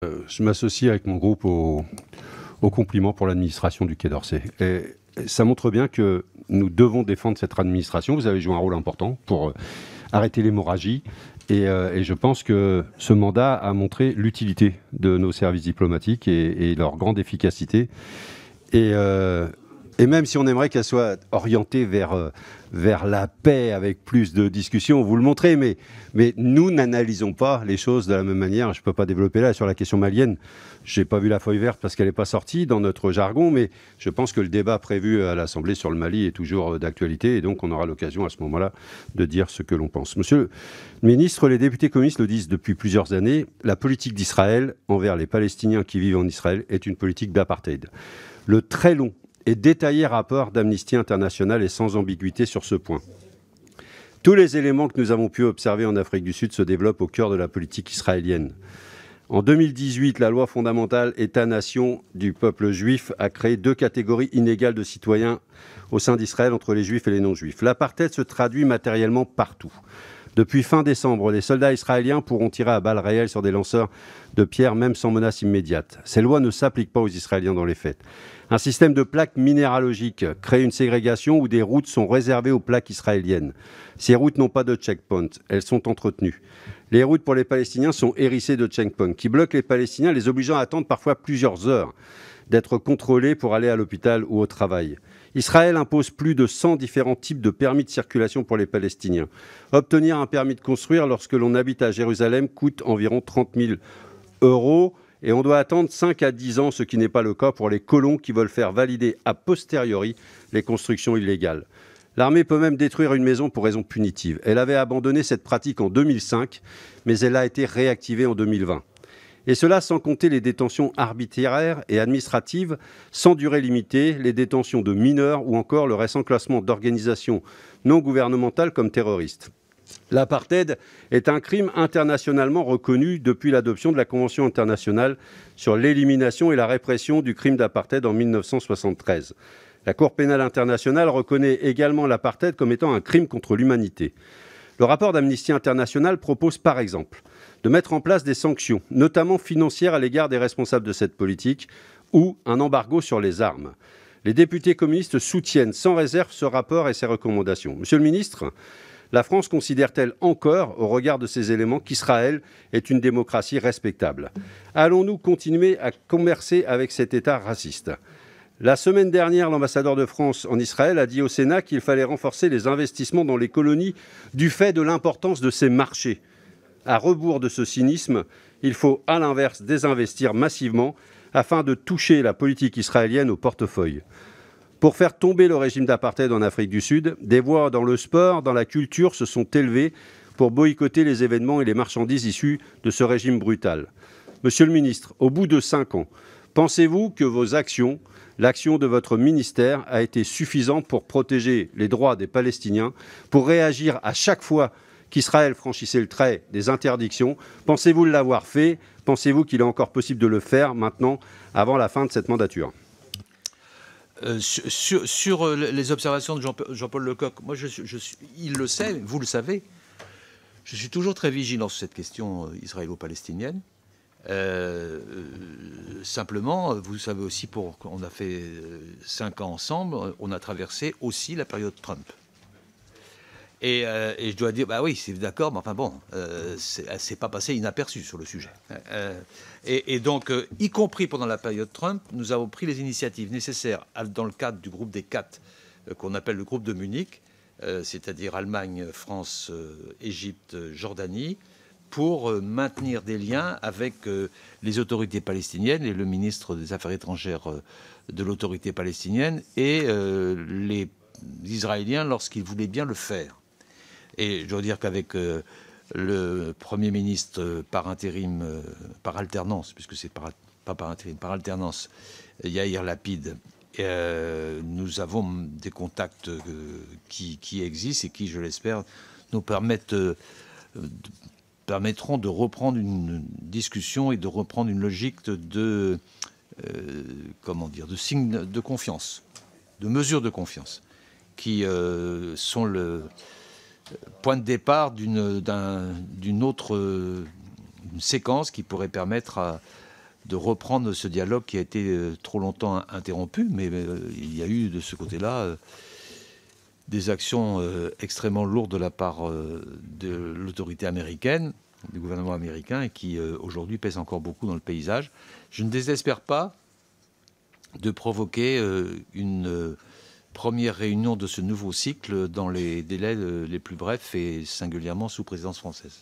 Je m'associe avec mon groupe au compliment pour l'administration du Quai d'Orsay. Et ça montre bien que nous devons défendre cette administration. Vous avez joué un rôle important pour arrêter l'hémorragie. Et je pense que ce mandat a montré l'utilité de nos services diplomatiques et leur grande efficacité. Et même si on aimerait qu'elle soit orientée vers la paix avec plus de discussions, vous le montrez, mais nous n'analysons pas les choses de la même manière. Je ne peux pas développer là sur la question malienne. Je n'ai pas vu la feuille verte parce qu'elle n'est pas sortie dans notre jargon, mais je pense que le débat prévu à l'Assemblée sur le Mali est toujours d'actualité et donc on aura l'occasion à ce moment-là de dire ce que l'on pense. Monsieur le ministre, les députés communistes le disent depuis plusieurs années, la politique d'Israël envers les Palestiniens qui vivent en Israël est une politique d'apartheid. Le très long et détaillé rapport d'Amnesty International est sans ambiguïté sur ce point. Tous les éléments que nous avons pu observer en Afrique du Sud se développent au cœur de la politique israélienne. En 2018, la loi fondamentale État-nation du peuple juif a créé deux catégories inégales de citoyens au sein d'Israël entre les juifs et les non-juifs. L'apartheid se traduit matériellement partout. Depuis fin décembre, les soldats israéliens pourront tirer à balles réelles sur des lanceurs de pierres, même sans menace immédiate. Ces lois ne s'appliquent pas aux Israéliens dans les faits. Un système de plaques minéralogiques crée une ségrégation où des routes sont réservées aux plaques israéliennes. Ces routes n'ont pas de checkpoint, elles sont entretenues. Les routes pour les Palestiniens sont hérissées de checkpoints qui bloquent les Palestiniens, les obligeant à attendre parfois plusieurs heures d'être contrôlés pour aller à l'hôpital ou au travail. Israël impose plus de 100 différents types de permis de circulation pour les Palestiniens. Obtenir un permis de construire lorsque l'on habite à Jérusalem coûte environ 30 000 € et on doit attendre 5 à 10 ans, ce qui n'est pas le cas pour les colons qui veulent faire valider a posteriori les constructions illégales. L'armée peut même détruire une maison pour raison punitive. Elle avait abandonné cette pratique en 2005, mais elle a été réactivée en 2020. Et cela sans compter les détentions arbitraires et administratives sans durée limitée, les détentions de mineurs ou encore le récent classement d'organisations non gouvernementales comme terroristes. L'apartheid est un crime internationalement reconnu depuis l'adoption de la Convention internationale sur l'élimination et la répression du crime d'apartheid en 1973. La Cour pénale internationale reconnaît également l'apartheid comme étant un crime contre l'humanité. Le rapport d'Amnesty International propose par exemple de mettre en place des sanctions, notamment financières à l'égard des responsables de cette politique, ou un embargo sur les armes. Les députés communistes soutiennent sans réserve ce rapport et ses recommandations. Monsieur le ministre, la France considère-t-elle encore, au regard de ces éléments, qu'Israël est une démocratie respectable? Allons-nous continuer à commercer avec cet État raciste? La semaine dernière, l'ambassadeur de France en Israël a dit au Sénat qu'il fallait renforcer les investissements dans les colonies du fait de l'importance de ces marchés. À rebours de ce cynisme, il faut à l'inverse désinvestir massivement afin de toucher la politique israélienne au portefeuille. Pour faire tomber le régime d'apartheid en Afrique du Sud, des voix dans le sport, dans la culture se sont élevées pour boycotter les événements et les marchandises issues de ce régime brutal. Monsieur le ministre, au bout de 5 ans, pensez-vous que vos actions, l'action de votre ministère a été suffisante pour protéger les droits des Palestiniens, pour réagir à chaque fois qu'Israël franchissait le trait des interdictions? Pensez-vous l'avoir fait? Pensez-vous qu'il est encore possible de le faire maintenant, avant la fin de cette mandature? Sur les observations de Jean-Paul Lecoq, moi, il le sait, vous le savez, je suis toujours très vigilant sur cette question israélo-palestinienne. Simplement, vous savez aussi, on a fait 5 ans ensemble, on a traversé aussi la période Trump. Et je dois dire, bah oui, c'est d'accord, mais enfin bon, c'est pas passé inaperçu sur le sujet. Et donc, y compris pendant la période Trump, nous avons pris les initiatives nécessaires dans le cadre du groupe des 4, qu'on appelle le groupe de Munich, c'est-à-dire Allemagne, France, Égypte, Jordanie, pour maintenir des liens avec les autorités palestiniennes et le ministre des Affaires étrangères de l'autorité palestinienne et les Israéliens lorsqu'ils voulaient bien le faire. Et je dois dire qu'avec le Premier ministre par intérim, par alternance, puisque c'est pas par intérim, par alternance, Yair Lapid, nous avons des contacts qui existent et qui, je l'espère, nous permettront de reprendre une discussion et de reprendre une logique de signe de confiance, de mesures de confiance, qui sont le point de départ d'une autre séquence qui pourrait permettre de reprendre ce dialogue qui a été trop longtemps interrompu, mais il y a eu de ce côté-là des actions extrêmement lourdes de la part de l'autorité américaine, du gouvernement américain, et qui aujourd'hui pèsent encore beaucoup dans le paysage. Je ne désespère pas de provoquer une première réunion de ce nouveau cycle dans les délais les plus brefs et singulièrement sous présidence française.